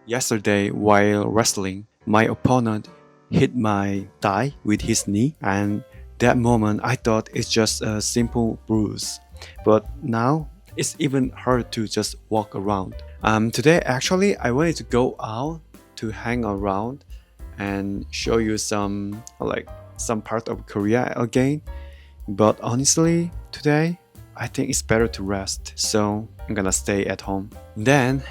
Yesterday, while wrestling, my opponent hit my thigh with his knee, and that moment I thought it's just a simple bruise. But now it's even hard to just walk around. Today, actually, I wanted to go out to hang around and show you some part of Korea again. But honestly, today I think it's better to rest, so I'm gonna stay at home. Then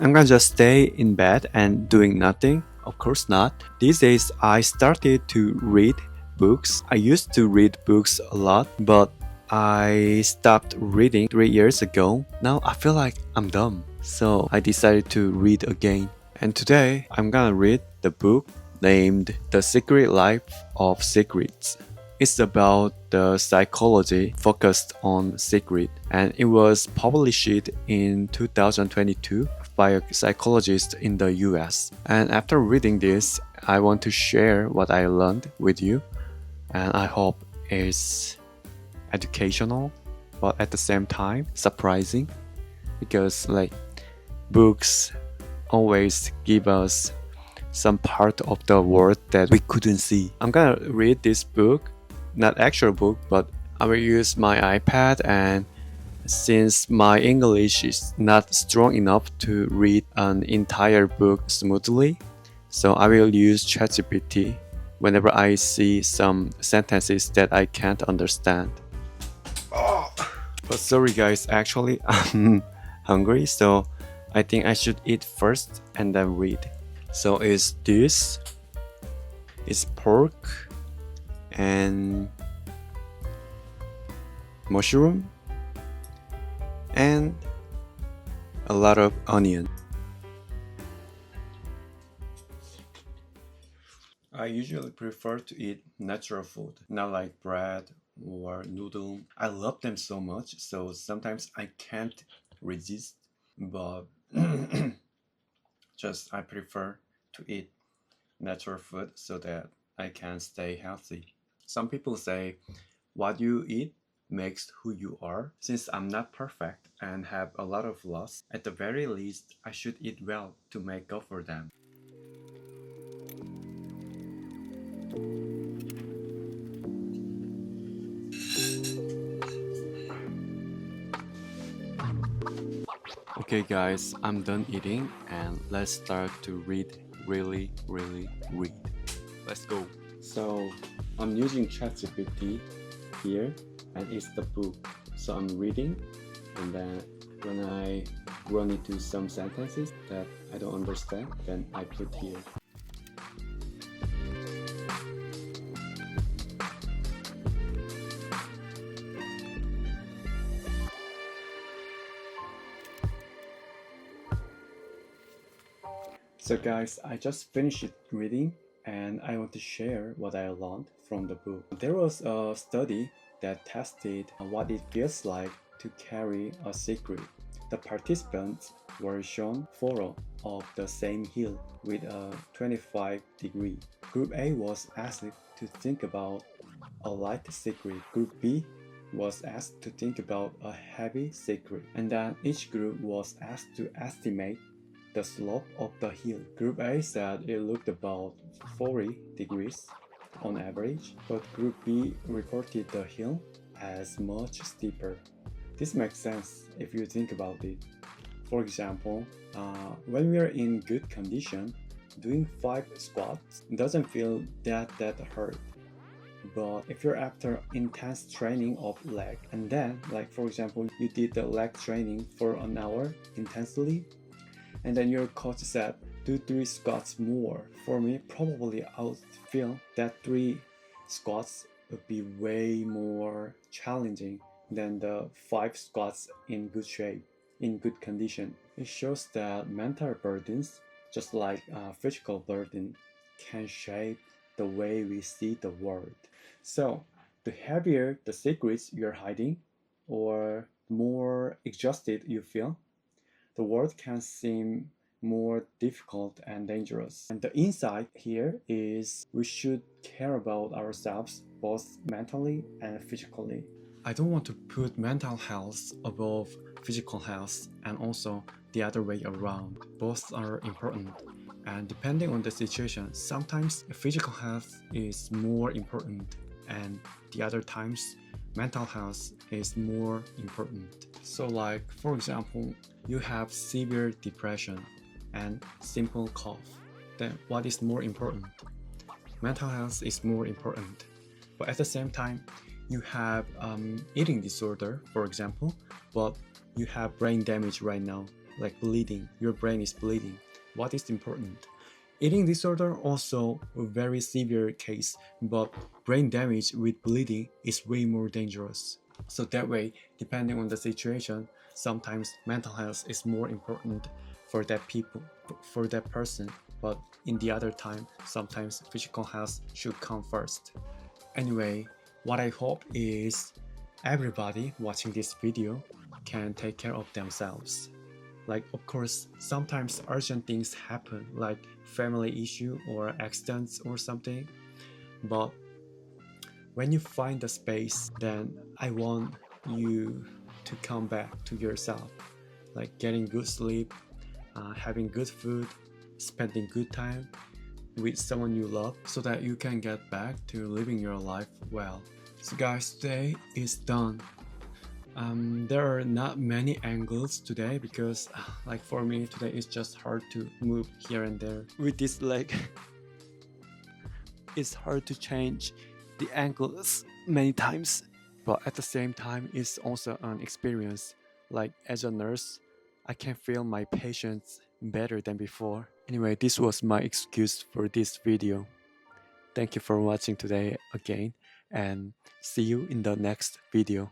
I'm gonna just stay in bed and doing nothing. Of course not. These days I started to read books. I used to read books a lot, but I stopped reading 3 years ago. Now I feel like I'm dumb. So I decided to read again. And today I'm gonna read the book named The Secret Life of Secrets. It's about the psychology focused on secret, and it was published in 2022 by a psychologist in the US. And after reading this, I want to share what I learned with you, and I hope it's educational, but at the same time surprising, because books always give us some part of the world that we couldn't see. I'm gonna read this book, not actual book, but I will use my iPad, and since my English is not strong enough to read an entire book smoothly, so I will use ChatGPT whenever I see some sentences that I can't understand. But sorry guys, actually I'm hungry, so I think I should eat first and then read. So is this is pork and mushroom and a lot of onion. I usually prefer to eat natural food, not like bread or noodle. I love them so much, so sometimes I can't resist, but just I prefer to eat natural food so that I can stay healthy. Some people say what you eat makes who you are. Since I'm not perfect and have a lot of flaws, at the very least, I should eat well to make up for them. Okay guys, I'm done eating and let's start to read. Really read. Let's go. So I'm using ChatGPT here, and it's the book. So I'm reading, and then when I run into some sentences that I don't understand, then I put here. So guys, I just finished reading, and I want to share what I learned from the book. There was a study that tested what it feels like to carry a secret. The participants were shown photo of the same hill with a 25-degree. Group A was asked to think about a light secret. Group B was asked to think about a heavy secret, and then each group was asked to estimate the slope of the hill. Group A said it looked about 40 degrees on average, but Group B reported the hill as much steeper. This makes sense if you think about it. For example, when we are in good condition, doing 5 squats doesn't feel that hard. But if you're after intense training of leg, and then for example you did the leg training for an hour intensely, and then your coach said do 3 squats more. For me, probably I would feel that 3 squats would be way more challenging than the 5 squats in good shape, in good condition. It shows that mental burdens, just like physical burden, can shape the way we see the world. So the heavier the secrets you're hiding, or more exhausted you feel, the world can seem more difficult and dangerous. And the insight here is we should care about ourselves both mentally and physically. I don't want to put mental health above physical health, and also the other way around. Both are important, and depending on the situation, sometimes physical health is more important, and the other times mental health is more important. So like, for example, you have severe depression and simple cough. Then what is more important? Mental health is more important. But at the same time, you have eating disorder, for example, but you have brain damage right now, like bleeding. Your brain is bleeding. What is important? Eating disorder also a very severe case, but brain damage with bleeding is way more dangerous. So that way, depending on the situation, sometimes mental health is more important for that people, for that person, but in the other time, sometimes physical health should come first. Anyway, what I hope is everybody watching this video can take care of themselves. Like, of course, sometimes urgent things happen, like family issue or accidents or something. But when you find the space, then I want you to come back to yourself, like getting good sleep, having good food, spending good time with someone you love, so that you can get back to living your life well. So guys, today is done. There are not many angles today because like for me today it's just hard to move here and there. With this leg, it's hard to change the angles many times. But at the same time, it's also an experience. Like as a nurse, I can feel my patients better than before. Anyway, this was my excuse for this video. Thank you for watching today again, and see you in the next video.